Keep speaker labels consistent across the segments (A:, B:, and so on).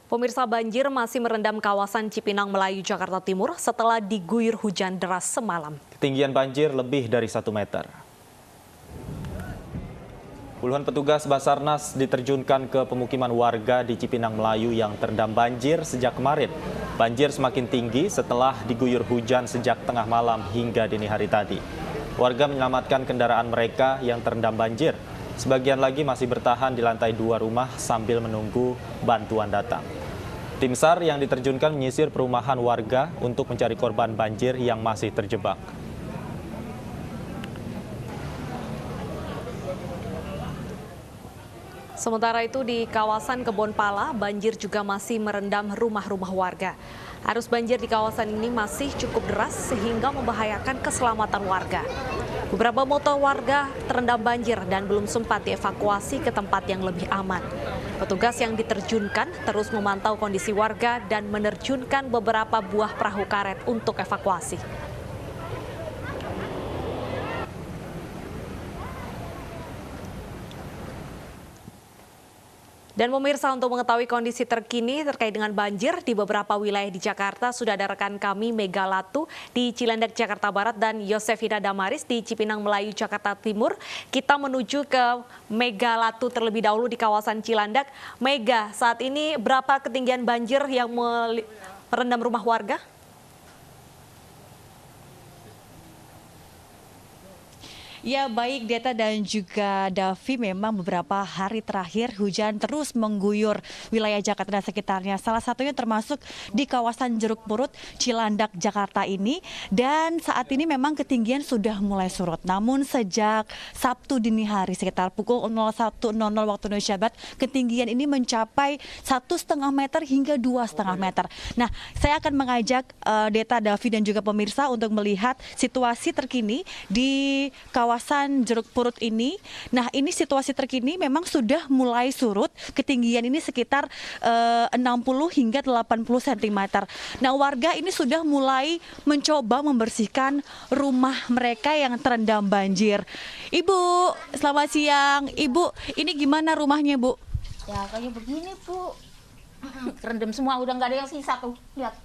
A: Pemirsa, banjir masih merendam kawasan Cipinang Melayu, Jakarta Timur setelah diguyur hujan deras semalam.
B: Ketinggian banjir lebih dari 1 meter. Puluhan petugas Basarnas diterjunkan ke pemukiman warga di Cipinang Melayu yang terendam banjir sejak kemarin. Banjir semakin tinggi setelah diguyur hujan sejak tengah malam hingga dini hari tadi. Warga menyelamatkan kendaraan mereka yang terendam banjir. Sebagian lagi masih bertahan di lantai 2 rumah sambil menunggu bantuan datang. Tim SAR yang diterjunkan menyisir perumahan warga untuk mencari korban banjir yang masih terjebak.
A: Sementara itu di kawasan Kebon Pala, banjir juga masih merendam rumah-rumah warga. Arus banjir di kawasan ini masih cukup deras sehingga membahayakan keselamatan warga. Beberapa motor warga terendam banjir dan belum sempat dievakuasi ke tempat yang lebih aman. Petugas yang diterjunkan terus memantau kondisi warga dan menerjunkan beberapa buah perahu karet untuk evakuasi. Dan pemirsa, untuk mengetahui kondisi terkini terkait dengan banjir di beberapa wilayah di Jakarta, sudah ada rekan kami Mega Latu di Cilandak, Jakarta Barat, dan Yosefina Damaris di Cipinang Melayu, Jakarta Timur. Kita menuju ke Mega Latu terlebih dahulu di kawasan Cilandak. Mega, saat ini berapa ketinggian banjir yang merendam rumah warga?
C: Ya, baik Deta dan juga Davi, memang beberapa hari terakhir hujan terus mengguyur wilayah Jakarta dan sekitarnya. Salah satunya termasuk di kawasan Jeruk Purut, Cilandak, Jakarta ini. Dan saat ini memang ketinggian sudah mulai surut. Namun sejak Sabtu dini hari sekitar pukul 01.00 waktu Indonesia Barat, ketinggian ini mencapai 1,5 meter hingga 2,5 meter. Nah, saya akan mengajak Deta, Davi dan juga pemirsa untuk melihat situasi terkini di kawasan Jeruk Purut ini. Nah, ini situasi terkini memang sudah mulai surut. Ketinggian ini sekitar 60 hingga 80 cm. Nah, warga ini sudah mulai mencoba membersihkan rumah mereka yang terendam banjir. Ibu, selamat siang. Ibu, ini gimana rumahnya, Bu?
D: Ya, kayak begini, Bu. Kerendam semua, udah nggak ada yang sisa tuh. Lihat.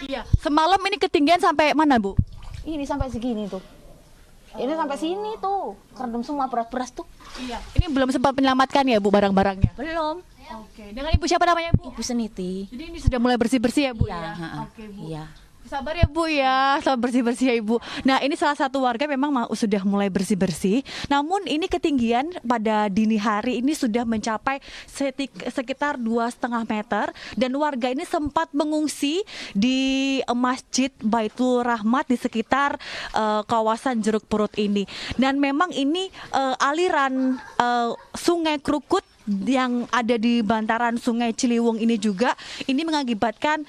C: Iya. Semalam ini ketinggian sampai mana, Bu?
D: Ini sampai segini tuh. Ini sampai sini tuh, kerendam semua beras-beras tuh.
C: Iya. Ini belum sempat menyelamatkan ya, Bu, barang-barangnya?
D: Belum.
C: Oke. Dengan Ibu siapa namanya, Bu?
D: Ibu Seniti.
C: Jadi ini sudah mulai bersih-bersih ya, Bu?
D: Iya,
C: Ya? Oke, Bu.
D: Iya.
C: Sabar ya, Bu, ya. Sabar bersih-bersih ya, Ibu. Nah, ini salah satu warga memang sudah mulai bersih-bersih. Namun ini ketinggian pada dini hari ini sudah mencapai sekitar 2,5 meter. Dan warga ini sempat mengungsi di Masjid Baitul Rahmat di sekitar kawasan Jeruk Purut ini. Dan memang ini aliran Sungai Krukut yang ada di bantaran Sungai Ciliwung ini juga ini mengakibatkan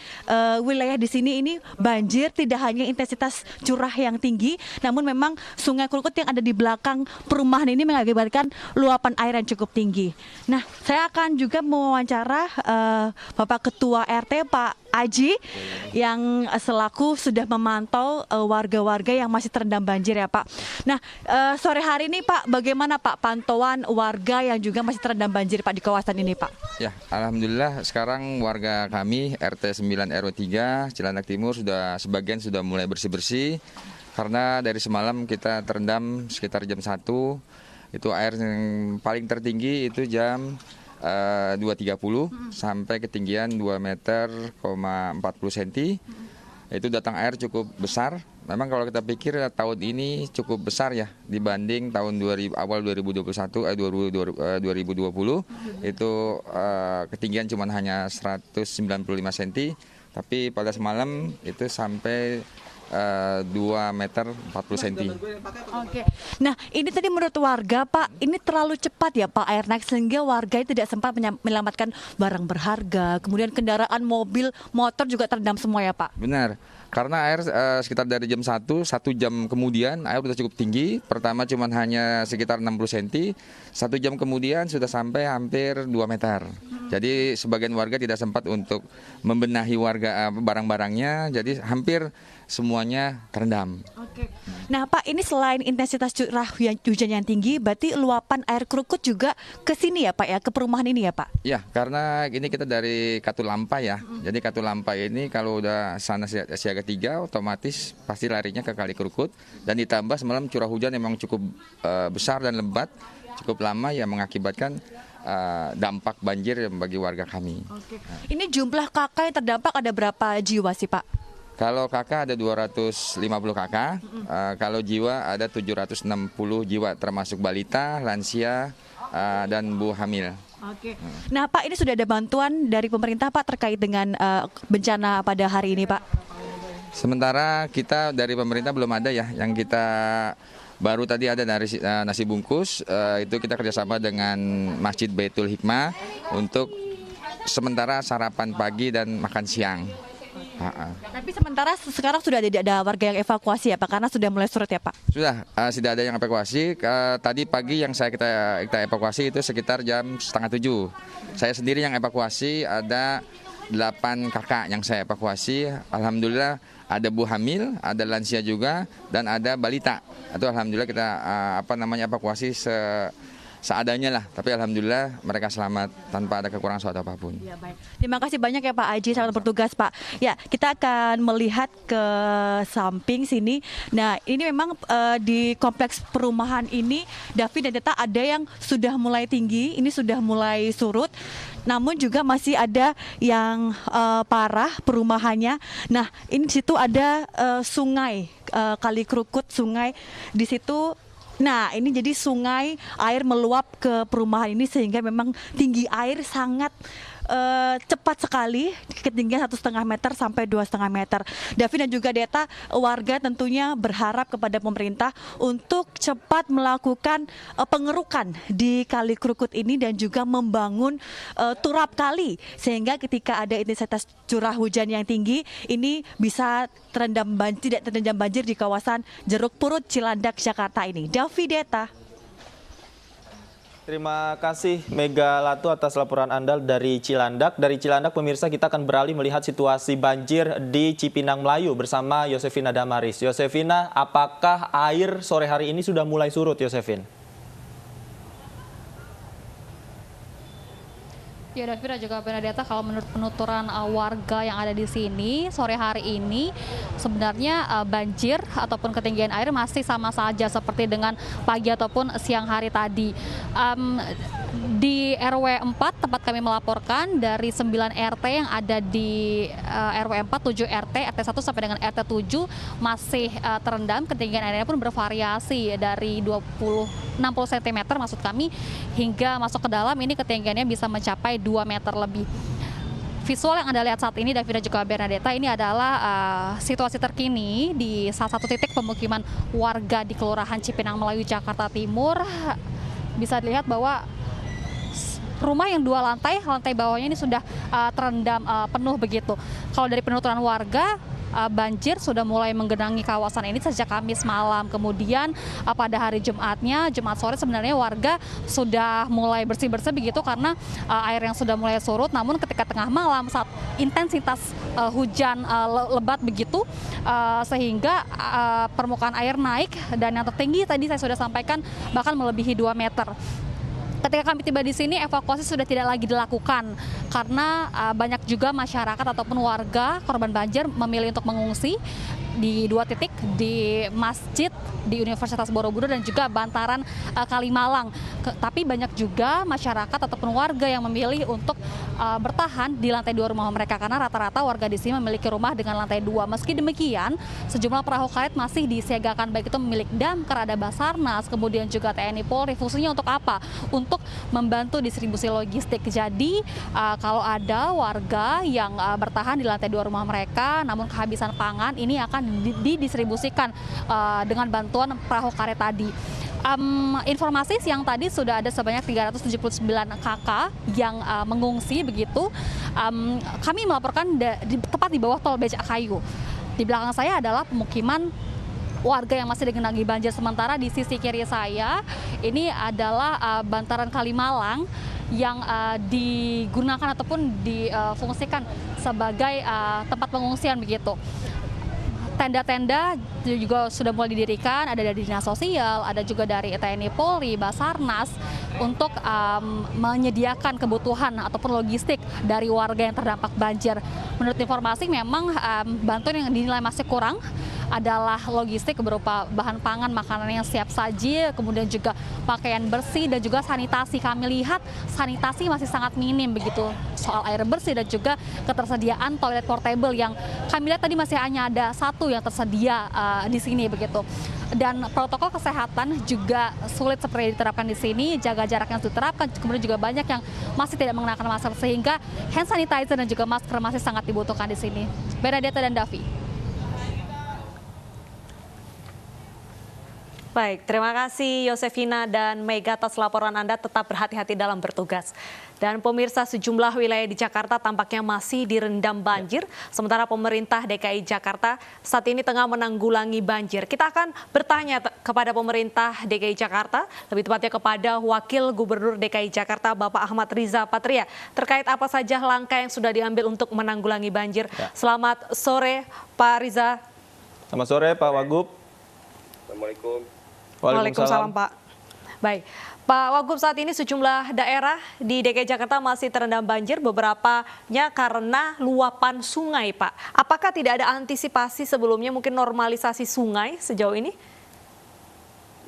C: wilayah di sini ini banjir, tidak hanya intensitas curah yang tinggi, namun memang Sungai Krukut yang ada di belakang perumahan ini mengakibatkan luapan air yang cukup tinggi. Nah, saya akan juga mewawancara Bapak Ketua RT Pak Aji yang selaku sudah memantau warga-warga yang masih terendam banjir ya, Pak. Nah, sore hari ini Pak, bagaimana Pak pantauan warga yang juga masih terendam banjir Pak di kawasan ini, Pak?
E: Ya, alhamdulillah sekarang warga kami RT 9 RW 3 Cilandak Timur sebagian sudah mulai bersih-bersih karena dari semalam kita terendam sekitar jam 1. Itu air yang paling tertinggi itu jam 2.30 sampai ketinggian 2 meter, 40 cm. Itu datang air cukup besar. Memang kalau kita pikir tahun ini cukup besar ya dibanding tahun awal 2020 itu ketinggian cuma hanya 195 cm, tapi pada semalam itu sampai 2 meter 40 cm.
C: Oke. Nah, ini tadi menurut warga, Pak, ini terlalu cepat ya Pak air naik sehingga warga tidak sempat menyelamatkan barang berharga, kemudian kendaraan mobil, motor juga terendam semua ya Pak?
E: Benar. Karena air sekitar dari jam 1 jam kemudian air sudah cukup tinggi. Pertama cuma hanya sekitar 60 cm, 1 jam kemudian sudah sampai hampir 2 meter. Jadi sebagian warga tidak sempat untuk membenahi barang-barangnya. Jadi hampir semuanya terendam.
C: Oke. Nah Pak, ini selain intensitas curah hujan yang tinggi, berarti luapan air Krukut juga ke sini ya Pak ya, ke perumahan ini ya Pak?
E: Ya, karena ini kita dari Katulampa ya. Jadi Katulampa ini kalau udah sana siaga 3 otomatis pasti larinya ke Kali Krukut. Dan ditambah semalam curah hujan memang cukup besar dan lebat, cukup lama yang mengakibatkan dampak banjir bagi warga kami.
C: Oke. Ini jumlah kakak yang terdampak ada berapa jiwa sih Pak?
E: Kalau kakak ada 250 kakak, kalau jiwa ada 760 jiwa termasuk balita, lansia, dan bu hamil.
C: Oke. Nah Pak, ini sudah ada bantuan dari pemerintah Pak terkait dengan bencana pada hari ini Pak?
E: Sementara kita dari pemerintah belum ada ya, yang kita baru tadi ada dari nasi bungkus, itu kita kerjasama dengan Masjid Baitul Hikmah untuk sementara sarapan pagi dan makan siang.
C: Tapi sementara sekarang sudah tidak ada warga yang evakuasi ya Pak, karena sudah mulai surut ya Pak?
E: Sudah ada yang evakuasi. Tadi pagi yang kita evakuasi itu sekitar jam 6:30. Saya sendiri yang evakuasi, ada 8 kakak yang saya evakuasi. Alhamdulillah ada bu hamil, ada lansia juga, dan ada balita. Itu alhamdulillah kita evakuasi seadanya lah, tapi alhamdulillah mereka selamat tanpa ada kekurangan suatu apapun.
C: Ya, baik. Terima kasih banyak ya Pak Aji, selamat bertugas Pak. Ya, kita akan melihat ke samping sini. Nah, ini memang di kompleks perumahan ini, Davi dan Deta, ada yang sudah mulai tinggi, ini sudah mulai surut. Namun juga masih ada yang parah perumahannya. Nah, ini di situ ada sungai Kali Krukut, sungai di situ. Nah, ini jadi sungai, air meluap ke perumahan ini sehingga memang tinggi air sangat cepat sekali, ketinggian 1,5 meter sampai 2,5 meter. Davi dan juga Deta, warga tentunya berharap kepada pemerintah untuk cepat melakukan pengerukan di Kali Krukut ini dan juga membangun turap kali sehingga ketika ada intensitas curah hujan yang tinggi ini bisa tidak terendam banjir di kawasan Jeruk Purut, Cilandak, Jakarta ini. Davi, Deta.
B: Terima kasih Mega Latu atas laporan Anda dari Cilandak. Dari Cilandak pemirsa, kita akan beralih melihat situasi banjir di Cipinang Melayu bersama Yosefina Damaris. Yosefina, apakah air sore hari ini sudah mulai surut, Yosefin?
F: Ya, Davi dan juga Benedetta, kalau menurut penuturan warga yang ada di sini sore hari ini sebenarnya banjir ataupun ketinggian air masih sama saja seperti dengan pagi ataupun siang hari tadi. Di RW 4 tempat kami melaporkan dari 9 RT yang ada di RW 4, 7 RT, RT 1 sampai dengan RT 7 masih terendam. Ketinggian airnya pun bervariasi dari 60 cm maksud kami hingga masuk ke dalam ini ketinggiannya bisa mencapai 2 meter lebih. Visual yang Anda lihat saat ini, Davi dan juga Bernadetta, ini adalah situasi terkini di salah satu titik pemukiman warga di Kelurahan Cipinang Melayu, Jakarta Timur. Bisa dilihat bahwa rumah yang 2 lantai bawahnya ini sudah terendam penuh begitu. Kalau dari penuturan warga, banjir sudah mulai menggenangi kawasan ini sejak Kamis malam. Kemudian pada hari Jumatnya, Jumat sore sebenarnya warga sudah mulai bersih-bersih begitu karena air yang sudah mulai surut. Namun ketika tengah malam saat intensitas hujan lebat begitu sehingga permukaan air naik dan yang tertinggi tadi saya sudah sampaikan bahkan melebihi 2 meter. Ketika kami tiba di sini, evakuasi sudah tidak lagi dilakukan karena banyak juga masyarakat ataupun warga korban banjir memilih untuk mengungsi di 2 titik, di masjid di Universitas Borobudur dan juga bantaran Kalimalang. Tapi banyak juga masyarakat ataupun warga yang memilih untuk bertahan di lantai 2 rumah mereka karena rata-rata warga di sini memiliki rumah dengan lantai 2. Meski demikian, sejumlah perahu karet masih disiagakan, baik itu milik Damkar, ada Basarnas, kemudian juga TNI Polri. Fungsinya untuk apa? Untuk membantu distribusi logistik. Jadi kalau ada warga yang bertahan di lantai 2 rumah mereka namun kehabisan pangan, ini akan didistribusikan dengan bantuan perahu karet tadi. Informasi siang tadi sudah ada sebanyak 379 kakak yang mengungsi begitu. Kami melaporkan tepat di bawah tol Becakayu. Di belakang saya adalah pemukiman warga yang masih digenangi banjir, sementara di sisi kiri saya ini adalah bantaran Kalimalang yang digunakan ataupun difungsikan sebagai tempat pengungsian begitu. tenda-tenda juga sudah mulai didirikan, ada dari Dinas Sosial, ada juga dari TNI Polri, Basarnas, untuk menyediakan kebutuhan ataupun logistik dari warga yang terdampak banjir. Menurut informasi memang bantuan yang dinilai masih kurang adalah logistik berupa bahan pangan, makanan yang siap saji, kemudian juga pakaian bersih dan juga sanitasi. Kami lihat sanitasi masih sangat minim begitu soal air bersih dan juga ketersediaan toilet portable yang kami lihat tadi masih hanya ada satu yang tersedia di sini begitu. Dan protokol kesehatan juga sulit seperti diterapkan di sini, jaga jarak yang diterapkan, kemudian juga banyak yang masih tidak mengenakan masker sehingga hand sanitizer dan juga masker masih sangat dibutuhkan di sini. Bernadetta dan Davi.
A: Baik, terima kasih Yosefina dan Mega atas laporan Anda. Tetap berhati-hati dalam bertugas. Dan pemirsa, sejumlah wilayah di Jakarta tampaknya masih direndam banjir, sementara pemerintah DKI Jakarta saat ini tengah menanggulangi banjir. Kita akan bertanya kepada pemerintah DKI Jakarta, lebih tepatnya kepada Wakil Gubernur DKI Jakarta Bapak Ahmad Riza Patria, terkait apa saja langkah yang sudah diambil untuk menanggulangi banjir. Selamat sore Pak Riza.
B: Selamat sore Pak Wagub.
G: Assalamualaikum.
A: Waalaikumsalam Pak. Baik, Pak Wagub, saat ini sejumlah daerah di DKI Jakarta masih terendam banjir, beberapanya karena luapan sungai, Pak. Apakah tidak ada antisipasi sebelumnya, mungkin normalisasi sungai sejauh ini?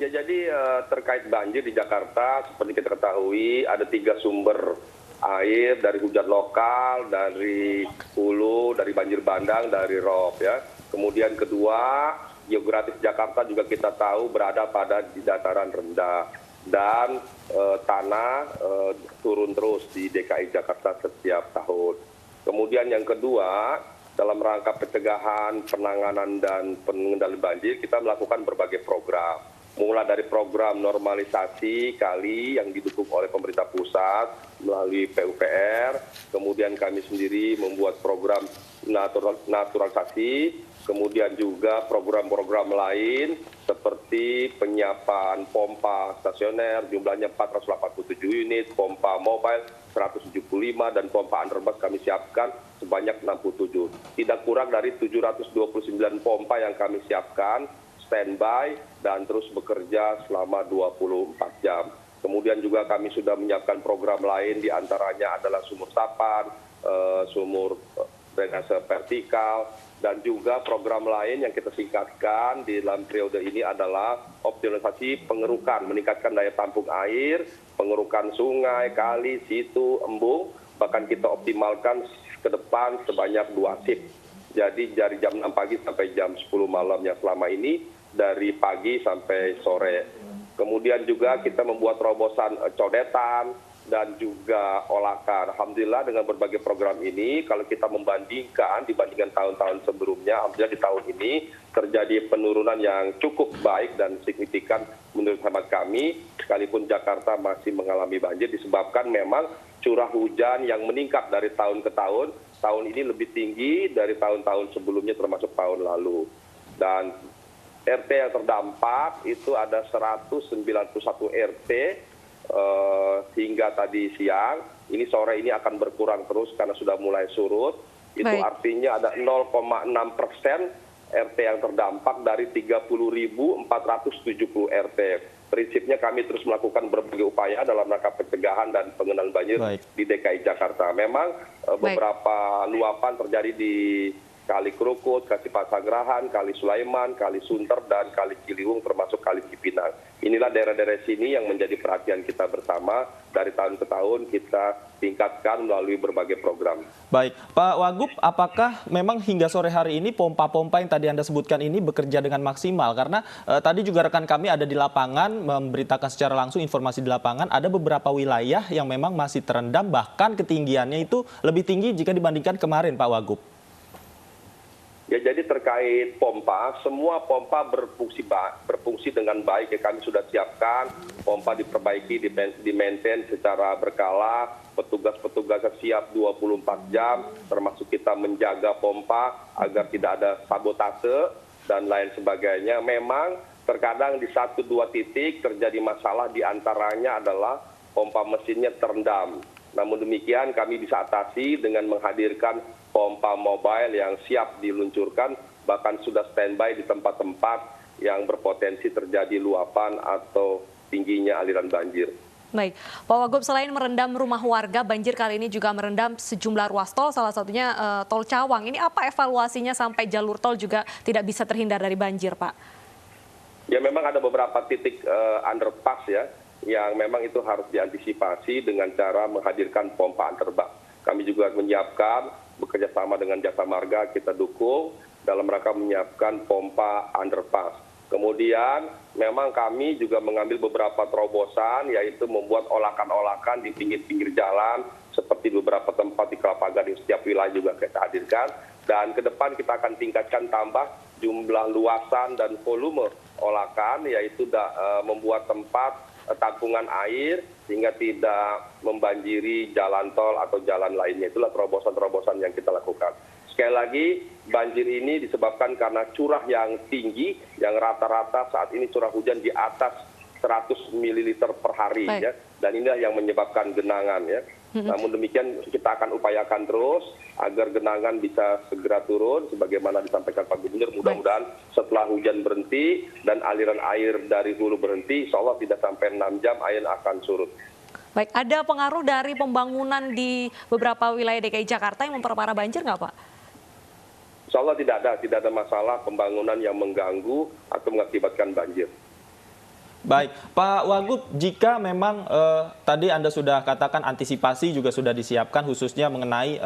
G: Ya, jadi terkait banjir di Jakarta, seperti kita ketahui ada 3 sumber air, dari hujan lokal, dari hulu, dari banjir bandang, dari rob ya. Kemudian kedua, geografis Jakarta juga kita tahu berada pada di dataran rendah dan tanah turun terus di DKI Jakarta setiap tahun. Kemudian yang kedua, dalam rangka pencegahan, penanganan dan pengendalian banjir, kita melakukan berbagai program. Mulai dari program normalisasi kali yang didukung oleh pemerintah pusat melalui PUPR, kemudian kami sendiri membuat program naturalisasi, kemudian juga program-program lain seperti penyiapan pompa stasioner jumlahnya 487 unit, pompa mobile 175 dan pompa underpass kami siapkan sebanyak 67. Tidak kurang dari 729 pompa yang kami siapkan standby dan terus bekerja selama 24 jam. Kemudian juga kami sudah menyiapkan program lain, diantaranya adalah sumur sapan, sumur drainase vertikal, dan juga program lain yang kita singkatkan di dalam periode ini adalah optimalisasi pengerukan, meningkatkan daya tampung air, pengerukan sungai, kali, situ, embung, bahkan kita optimalkan ke depan sebanyak 2 shift. Jadi dari jam 6 pagi sampai jam 10 malam yang selama ini, dari pagi sampai sore. Kemudian juga kita membuat terobosan codetan dan juga olakan. Alhamdulillah dengan berbagai program ini, kalau kita dibandingkan tahun-tahun sebelumnya, alhamdulillah di tahun ini terjadi penurunan yang cukup baik dan signifikan menurut hemat kami, sekalipun Jakarta masih mengalami banjir disebabkan memang curah hujan yang meningkat dari tahun ke tahun. Tahun ini lebih tinggi dari tahun-tahun sebelumnya termasuk tahun lalu. Dan RT yang terdampak itu ada 191 RT hingga tadi siang. Ini sore ini akan berkurang terus karena sudah mulai surut. Itu artinya ada 0,6% RT yang terdampak dari 30.470 RT. Prinsipnya kami terus melakukan berbagai upaya dalam rangka pencegahan dan pengendalian banjir di DKI Jakarta. Memang beberapa luapan terjadi di Kali Krukut, Kali Pasanggerahan, Kali Sulaiman, Kali Sunter, dan Kali Ciliwung termasuk Kali Cipinang. Inilah daerah-daerah sini yang menjadi perhatian kita bersama. Dari tahun ke tahun kita tingkatkan melalui berbagai program. Baik,
B: Pak Wagub, apakah memang hingga sore hari ini pompa-pompa yang tadi Anda sebutkan ini bekerja dengan maksimal? Karena tadi juga rekan kami ada di lapangan memberitakan secara langsung informasi di lapangan, ada beberapa wilayah yang memang masih terendam, bahkan ketinggiannya itu lebih tinggi jika dibandingkan kemarin, Pak Wagub.
G: Ya, jadi terkait pompa, semua pompa berfungsi dengan baik. Ya, kami sudah siapkan, pompa diperbaiki, di-maintain secara berkala, petugas-petugas siap 24 jam, termasuk kita menjaga pompa agar tidak ada sabotase dan lain sebagainya. Memang terkadang di 1-2 titik terjadi masalah, diantaranya adalah pompa mesinnya terendam. Namun demikian kami bisa atasi dengan menghadirkan pompa mobile yang siap diluncurkan bahkan sudah standby di tempat-tempat yang berpotensi terjadi luapan atau tingginya aliran banjir.
A: Baik, Pak Wagub, selain merendam rumah warga, banjir kali ini juga merendam sejumlah ruas tol, salah satunya tol Cawang. Ini apa evaluasinya sampai jalur tol juga tidak bisa terhindar dari banjir, Pak?
G: Ya memang ada beberapa titik underpass ya, yang memang itu harus diantisipasi dengan cara menghadirkan pompa anterbak. Kami juga menyiapkan, bekerja sama dengan Jasa Marga, kita dukung dalam rangka menyiapkan pompa underpass. Kemudian memang kami juga mengambil beberapa terobosan, yaitu membuat olakan-olakan di pinggir-pinggir jalan, seperti beberapa tempat di Kelapa Gading, setiap wilayah juga kita hadirkan. Dan ke depan kita akan tingkatkan tambah jumlah luasan dan volume olakan, yaitu membuat tempat tampungan air sehingga tidak membanjiri jalan tol atau jalan lainnya. Itulah terobosan-terobosan yang kita lakukan. Sekali lagi, banjir ini disebabkan karena curah yang tinggi, yang rata-rata saat ini curah hujan di atas 100 ml per hari, ya. Dan inilah yang menyebabkan genangan, ya. Namun demikian kita akan upayakan terus agar genangan bisa segera turun, sebagaimana disampaikan Pak Gubernur. Mudah-mudahan setelah hujan berhenti dan aliran air dari hulu berhenti, insya Allah tidak sampai 6 jam air akan surut.
A: Baik, ada pengaruh dari pembangunan di beberapa wilayah DKI Jakarta yang memperparah banjir nggak, Pak?
G: Insya Allah tidak ada masalah pembangunan yang mengganggu atau mengakibatkan banjir.
B: Baik, Pak Wagub, jika memang tadi Anda sudah katakan antisipasi juga sudah disiapkan khususnya mengenai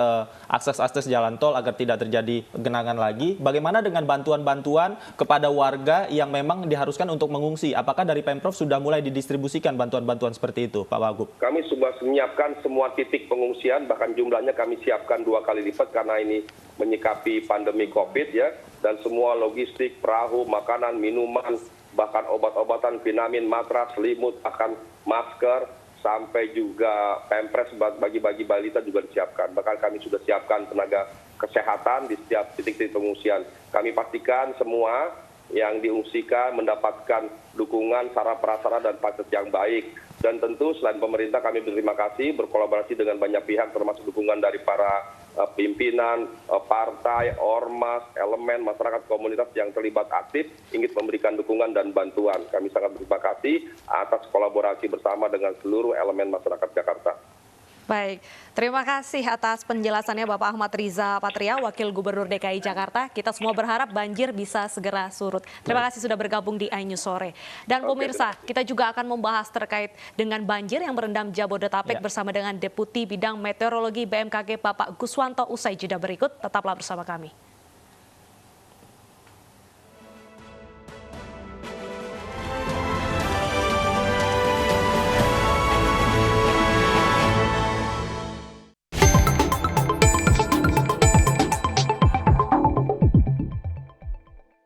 B: akses-akses jalan tol agar tidak terjadi genangan lagi, bagaimana dengan bantuan-bantuan kepada warga yang memang diharuskan untuk mengungsi? Apakah dari Pemprov sudah mulai didistribusikan bantuan-bantuan seperti itu, Pak Wagub?
G: Kami sudah menyiapkan semua titik pengungsian, bahkan jumlahnya kami siapkan 2 kali lipat karena ini menyikapi pandemi COVID, ya, dan semua logistik, perahu, makanan, minuman, bahkan obat-obatan, vitamin, matras, selimut, bahkan masker, sampai juga pempres bagi-bagi balita juga disiapkan. Bahkan kami sudah siapkan tenaga kesehatan di setiap titik-titik pengungsian. Kami pastikan semua yang diungsikan mendapatkan dukungan sarana prasarana dan fasilitas yang baik. Dan tentu selain pemerintah, kami berterima kasih berkolaborasi dengan banyak pihak, termasuk dukungan dari para pimpinan, partai, ormas, elemen, masyarakat, komunitas yang terlibat aktif ingin memberikan dukungan dan bantuan. Kami sangat berterima kasih atas kolaborasi bersama dengan seluruh elemen masyarakat Jakarta.
A: Baik, terima kasih atas penjelasannya Bapak Ahmad Riza Patria, Wakil Gubernur DKI Jakarta. Kita semua berharap banjir bisa segera surut. Terima kasih sudah bergabung di iNews Sore. Dan pemirsa, kita juga akan membahas terkait dengan banjir yang merendam Jabodetabek bersama dengan Deputi Bidang Meteorologi BMKG Bapak Guswanto usai jeda berikut. Tetaplah bersama kami.